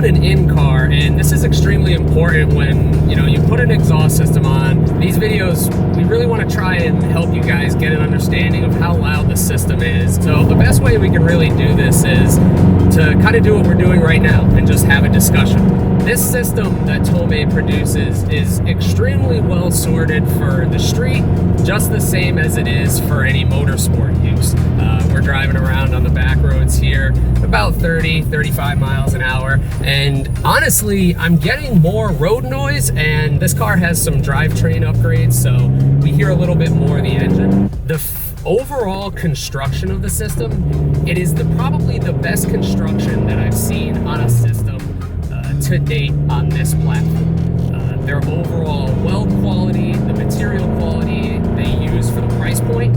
doing an in-car, and this is extremely important when, you know, you put an exhaust system on. These videos, we really want to try and help you guys get an understanding of how loud the system is. So the best way we can really do this is to kind of do what we're doing right now and just have a discussion. This system that Tomei produces is extremely well sorted for the street, just the same as it is for any motorsport use. We're driving around on the back roads here about 35 miles an hour, and honestly, I'm getting more road noise, and this car has some drivetrain upgrades, so we hear a little bit more of the engine. The overall construction of the system, it is probably the best construction that I've seen on a system to date on this platform. Their overall weld quality, the material quality they use for the price point,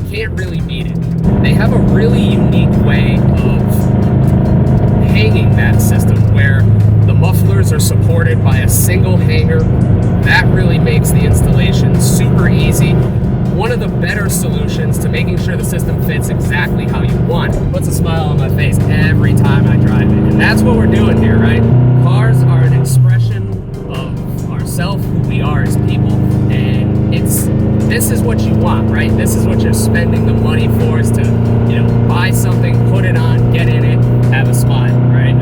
can't really beat it. They have a really unique way of hanging that system where the mufflers are supported by a single hanger. That really makes the installation super easy. One of the better solutions to making sure the system fits exactly how you want. Puts a smile on my face every time I drive it. And that's what we're doing here, right? Cars are an expression of ourselves, who we are as people, and this is what you want, right? This is what you're spending the money for, is to, you know, buy something, put it on, get in it, have a smile, right?